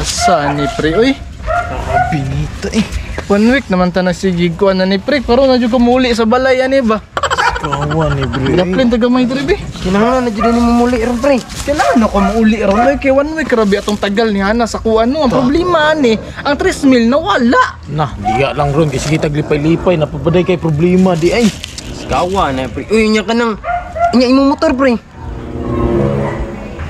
Asa ni pre, uy? Binita eh. 1 week naman ta na sige ko na ni pre, pero na jud ko muli sa balay ani ba? Kawan ni bre. Daplin taga may dribe. Kinahanglan na jud ni mo muli ron pre. Kailangan ako mauli ron oy kay 1 week rabi atong tagal ni Hana sa kuan no. Ang problema ani, ang 3,000 nawala. Nah, diya lang ron kasi kita glipay-lipay napapaday kay problema di ay. Kawan na pre. Uy, nya ka nang nya imong motor pre.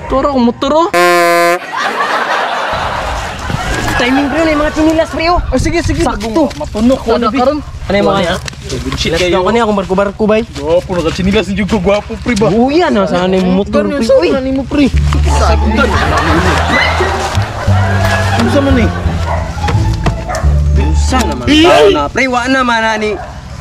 Turo ko motor oh. Timing pre, na yung mga chinilas pre oh. Oh, sige. Sakto. Mapunok ko na karon. Ano yung mga yan? Bullshit Let's go kanina akong barko-barko bay. Gwapo nakachinilas ni Jugo, gwapo pre ba? Uy, ano saan na yung motor pre? Uy, Saan mo pre? Ano sa man eh? saan naman tao na pre? Wa naman na ni.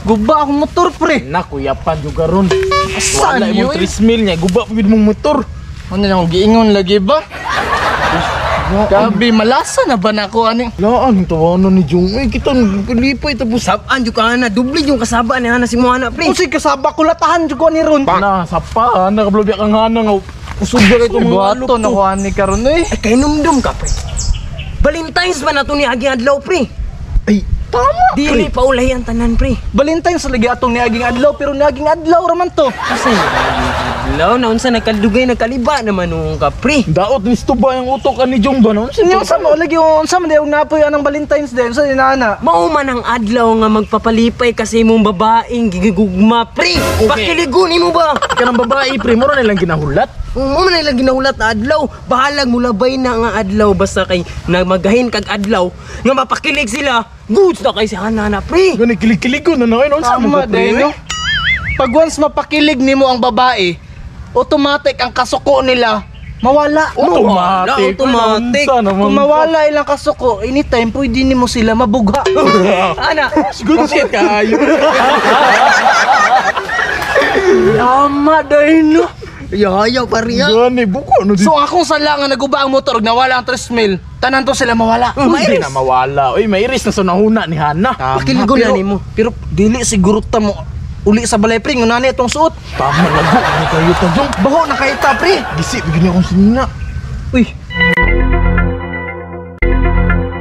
Guba akong motor pre. Naku, yapan juga ron. Saan Wala yun? imong 3,000 niya, guba pa mong motor. Ano na akong giingon lagi ba? Gabi malasa na ba na ako ani? Laan, tawanan ni Jung. Eh, kita lipay tapos. Sabaan jud ka na, dubli yung kasabaan ni ana si mo ana pre. Kung si kasaba ko latahan jud ko ni ron. Na, sapa, nakablobi kang hana nga. Usog ba ito mga Buhato na ko ani karon eh. Ay kay numdum ka pre. Valentine's ba na to ni aging adlaw pre? Ay, Tama Dili pa ulay ang tanan pre. Valentine's lagi atong niaging adlaw pero niaging adlaw raman to. Kasi adlaw na unsa nagkadugay nagkaliba naman nung ka pre. daot ni ba yung utok ni Jung ba noon? Sinyo sa mo lagi yung sa man yung napoy anang Valentine's Day sa inana. Mao man ang adlaw nga magpapalipay kasi imong babaeng gigugma pre. Pakiligo nimo ba? Ka ng babae, pre, mura nilang ginahulat. Mo man lang ginahulat na adlaw. Bahalag mulabay na nga adlaw basta kay nagmagahin kag adlaw nga mapakilig sila. Goods na kay si Hana pre. Gani kilig-kilig ko na noon sa Tama mga pre. din no. Pag once mapakilig nimo ang babae, automatic ang kasuko nila mawala. Automatic. Automatic. Kung mawala ilang kasuko, anytime pwede nimo sila mabugha. Ana, Good shit kayo. Tama din no. yayaw pariya. Gani, buko no. So akong sala nga naguba ang motor nawala ang 3,000, tanan to sila mawala. Hindi na mawala. Uy, may iris na sa nahuna ni Hana. Pakiligo na nimo. Pero dili siguro ta mo uli sa balay pre ngunani itong suot. Tama na bu, ano kayo to Jung? Baho na kay ta pre. Gisi, bigyan akong sinina. Uy.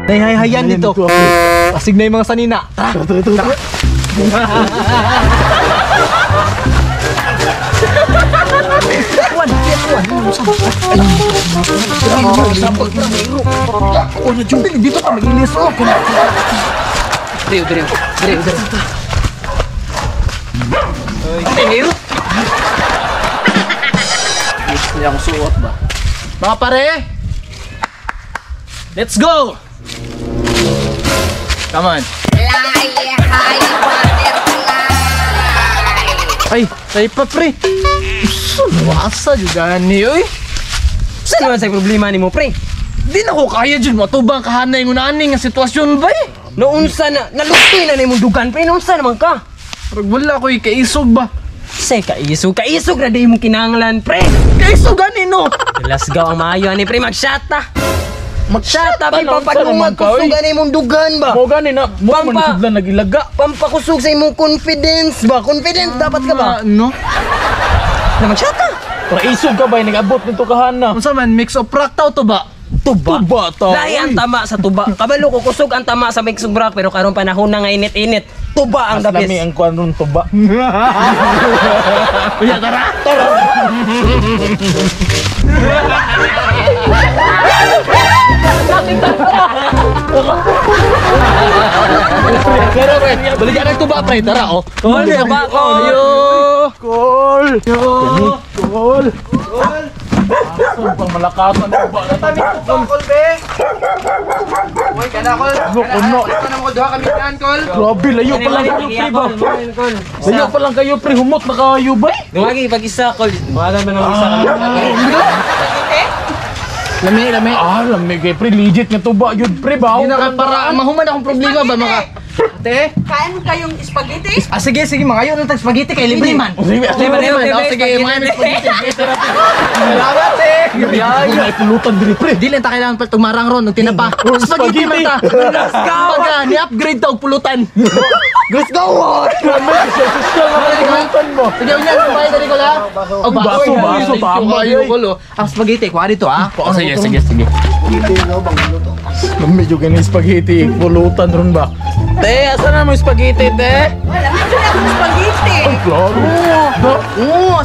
Hay-hayan dito. Pasig na yung mga sanina. Tara. Oh, na Jung, dito ka mag-ilis oh. Dre. Pero gusto niya akong suot ba? Mga pare, let's go! Come on. Ay, tayo pa pre. Wasa juga ni oy. Saan naman sa problema nimo pre? Di na ko kaya dyan matubang kahanay ng unani nga sitwasyon ba eh. Nounsa na nalutoy na nimong dugan pre, nounsa naman ka? Parang wala ko kaisog ba? Say kaisog na di mo kinanglan pre. Kaisog gani no? Let's go ang maayo ani pre magsyata. Magshata Tapi papadungag kusog ani imong dugan ba? Mo gani na, mo man Pampa. sudlan nagilaga. Pampakusog sa imong confidence ba? Confident dapat ka ba? No? Na magsyata. Para isog ka ba, nag-abot nito ka Hana. Unsa man mix of praktaw to ba? Tuba. Tuba ta. Lahi ang tama sa tuba. Kabalo ko kusog ang tama sa mixog brak pero karon panahon na nga init-init. Tuba ang Mas lami dapis. ang kuan ron tuba. Uya tara. Pero pre, balikan na ito ba pre? Tara oh. Kol, tuba, kol. Yo. Kol. Kol. Asan pang malakasan tuba na tani. Kol be. Uy, kada kol. Kuno. Kana mo duha kami kan kol. Grabe, layo pa lang kayo pre ba? Layo pa lang kayo pre, humot na kayo ba? Dumagi pag isa kol. Dumagan man ang isa Lami. Ah, lamig kay pre, legit nga tuba yun pre ba? Hindi na ka para mahuman akong problema ba maka Ate? Kain mo kayong spaghetti? Ah, sige, mga yun ang spaghetti kay libre man. Libre man. Oh, sige, mga yun spaghetti. Salamat, eh. Ay, pulutan diri pre. Di lang ta kailangan pa tumarang ron, nung tinapa. Spaghetti man ta. Let's go! Pagka, ni-upgrade ta og pulutan. Let's go! Pulutan mo. Sige, unya, kumain na Nicola. Oh, Baso, tama, Ang spaghetti, kuha dito, ha? Oh, sige. Medyo ganun spaghetti, pulutan ron ba? Te, asa na mo spaghetti, te? Wala, medyo na akong spaghetti. Klaro.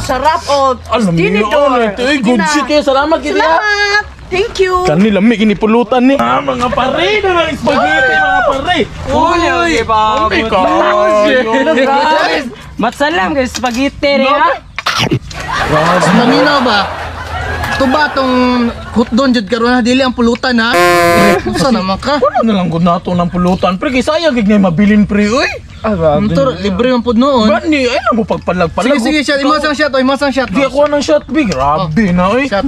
Sarap o. Alam niyo, te, good shit kayo. Salamat, kita. Salamat. Thank you. Kanila may kinipulutan ni. Mga pare na ng spaghetti, mga pare. Uy, ba? Ay, Matsalam kay spaghetti rin ha. Naminaw ba? Ito ba itong hotdon dyan karoon na dili ang pulutan, ha? Saan naman ka? Wala na lang kung nato ng pulutan. Pre, kaya sayang gig na mabilin, pre. Uy! Ito, libre ang pod noon. Ba ni, ay na mo pagpalag-palag. Sige, shot. Imasang shot. Di ako ng shot, big. Grabe na, uy. Shot.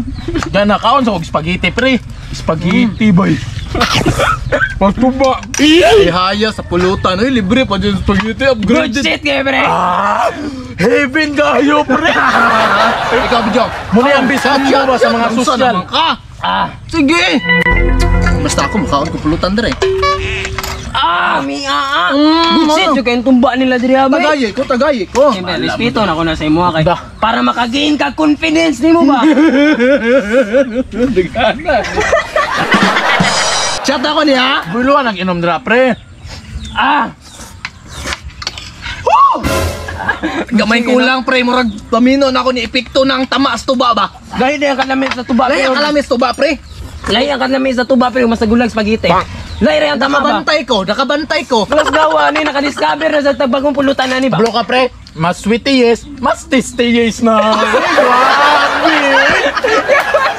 Yan, nakaon sa kong spaghetti, pre. Spaghetti, boy. Pagtuba. Ihaya sa pulutan. Ay, libre pa dyan spaghetti. Good Upgraded. shit kayo pre. Heaven kayo, pre. Ikaw, Bijok. Muna yung bisan niyo ba sa mga Saan sosyal? naman ka? Sige. Basta ako, makaon ko pulutan dire. Good shit yung kayong tumba nila diri ha ba? Tagayi ko. Siyempre, respeto na ko na sa imo kay para makagain ka confidence nimo ba? Chat ako niya. Buluan ang inom dira, pre. Gamay kulang, pre. Murag pamino na ako ni epekto ng tamas tuba ba? Gahit na yung kalamin sa tuba. Lay ang kalamis tuba, pre. Lay ang kalamin sa tuba pero mas nagulag spaghetti. Lay rin ang tama ba? Nakabantay ko. Plus gawa ni nakadiscover na sa tagbagong pulutan na ni ba? Bro ka, pre. Mas sweetie yes, mas tasty yes na.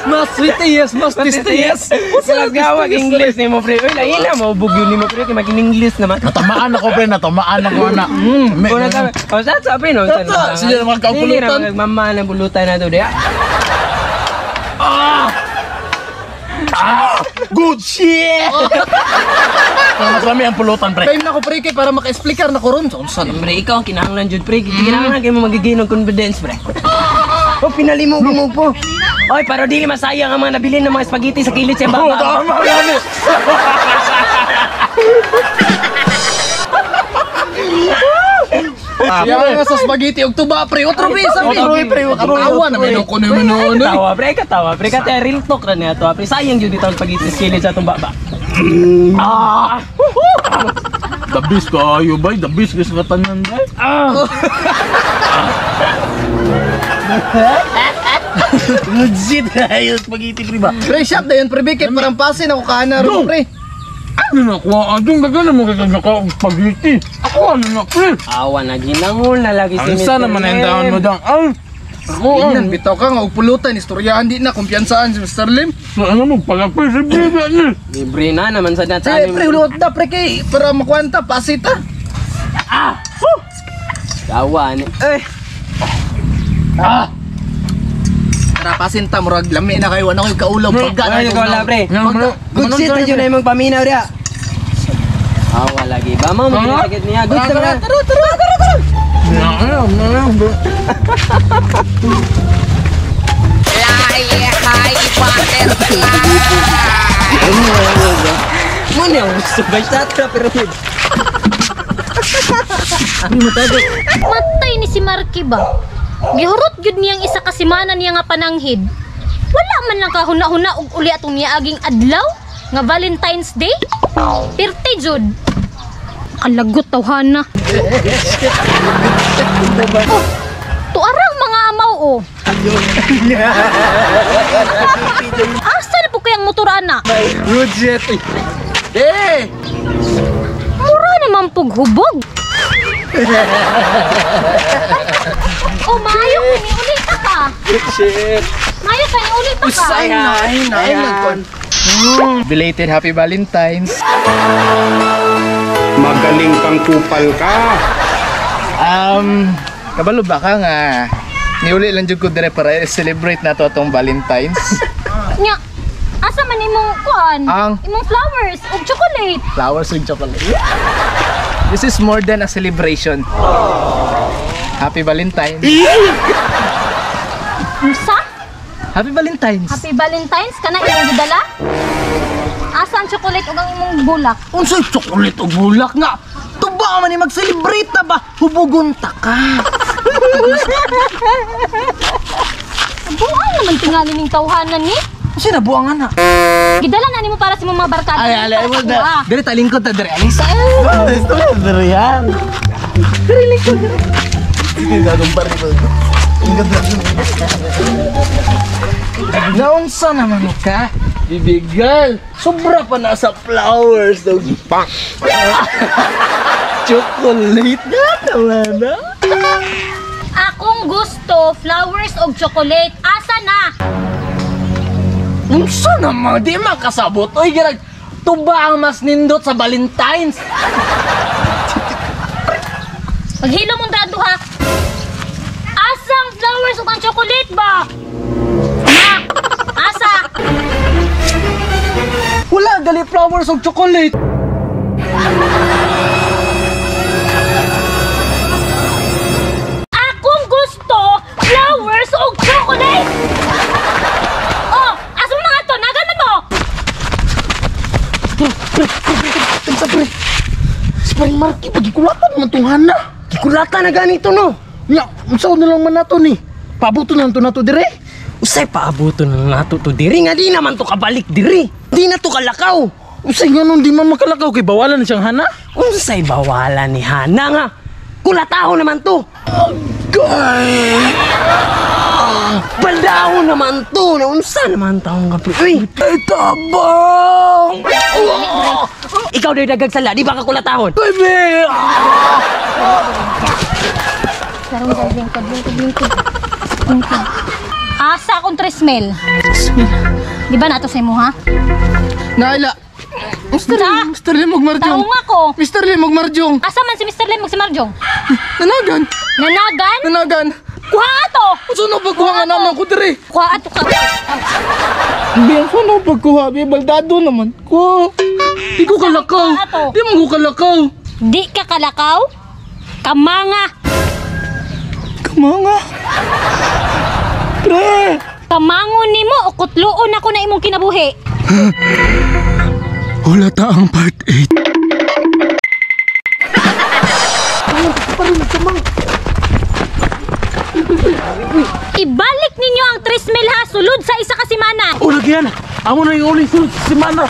Mas sweet yes, mas tasty yes. Plus gawa English ni mo pre. Uy, lain na mo bugyo ni mo pre kay mag-English naman. Natamaan ako, pre. Natamaan ako, anak. Kung nagka, o sa pre no? Sige naman ka Sige pulutan. naman nagmama ng pulutan na to diya. Good shit! Mas kami ang pulutan, pre. Time na ko, pre, kay para maka-explicar na ko ron. Saan? Pre, ikaw kinahanglan jud pre. Kinahanglan kay mo magiging ng confidence pre. Oh, pinalimog mo po. Oy, pero dili masayang ang mga nabili ng mga spaghetti sa kilid sa baba. Tama yan eh. Yan nga sa spaghetti og tuba, pre. Otro pre, sabi. Pre. Katawa na may ko na manono. Katawa, pre. Kaya real talk na niya to. Pre, sayang jud itong spaghetti sa kilid sa itong baba. The best kayo, bay. The best kasi katanan, bay. Good shit kayo, spaghetti, pre ba? Pre, shot na yun, pre. Kay parang pasin ako kana ron, pre. Ano na ko? Adong gagana mo kagana spaghetti. Ako ano na, pre? Awa na ginangol na lagi si Ang sana man ang taon mo dang. Ako Tingnan, bitaw ka nga, og pulutan. Istoryahan di na, kumpiyansaan si Mr. Lim. ano mo, pagapay sa bibi niya. Libre na naman sa Sige, natin. pre, hulot na, pre, kay para makuwanta, pasita. Awa ni. Para pasinta, murag lami na kayo. Ano kayo kaulaw, pagka. Ano ko wala pre? Good shit na yun ay mong paminaw diya. Awa lagi. Ba mo magkakit niya. Good sa mga. Muna yung subay sa atra pero Matay ni si Marky ba? Gihurot gyud niyang isa ka semana niya nga pananghid. Wala man lang kahuna-huna og uli atong niaging adlaw nga Valentine's Day. Pirte jud. Kalagot tawhana. Oh, tuarang mga amaw oh. Asa na po kayang motor ana? Good shit. Eh! Mura naman pug hubog. Oh, mayo ka ni ulit ka. Shit. Mayo ka ni ulit ka. Usay na, nagkon. Belated Happy Valentine's. Magaling kang kupal ka. Kabalo ba ka nga? Niuli lang jud ko dire para celebrate na to atong Valentine's. Nya, asa man imong kuan? Ang? Imong flowers ug chocolate. Flowers with chocolate. This is more than a celebration. Happy Valentine's. Unsa? Happy Valentine's. Happy Valentine's kana imong gidala? Asa ang chocolate ug ang imong bulak? Unsay chocolate o bulak nga? Tuba man ni mag-celebrate ta ba? Hubugon ta ka. Buang naman tingali ning tawhanan ni. Unsay nabuangan na? Gidala na nimo para sa imong mga barkada. Ay, mo da. Diri talingkod ta diri. Alisa. Naunsa naman ka? Baby girl, sobra pa na sa flowers daw. Chocolate na naman na. Akong gusto flowers og chocolate. Asa na? Unsa naman di makasabot? Oy, girag, tuba ang mas nindot sa Valentine's. Paghilo mong dado ha. Asang flowers ug ang chocolate ba? Ha? Asa? Wala gali flowers og chocolate. Akong gusto flowers ug chocolate. Oh, asa mo mga to? Nagan mo. Sa pre. Si Paring Marky, pagikulatan naman itong hana. Gikulata na ganito no. Nya, unsa na lang man nato ni? Pabuto na nato dire. Usay paabuto na nato to diri nga di naman to kabalik diri. Di na to kalakaw. Usay nga nun di man makalakaw kay bawalan na siyang hana. Unsay bawalan ni Hana nga? Kulataho naman to. Baldaho naman to. Naunsa naman taong kape. Uy! Ay, tabang! Ikaw daw dagag sala, di ba ka kulatahon? Baby! Sarong lingkod. Asa akong tresmel. Di ba nato sa imo ha? Naila. Mr. Limog Marjong. Taong ako. Mr. Limog Marjong. Asa man si Mr. Lemog si Marjong? Nanagan. Nanagan? Nanagan. Kuha ato. Unsa na pagkuha nga naman ko diri? Kuha ato ka. Biyan ko na pagkuha, baldado naman ko. Di ko kalakaw. Ato. Di mo ko kalakaw. Di ka kalakaw? Kamanga. Kamanga. Pre. Kamangon nimo o kutluon ako na imong kinabuhi. Wala ta ang part 8. Ibalik ninyo ang tresmel ha sulod sa isa ka semana. O, lagyan. Amo na yung uling sulod sa semana.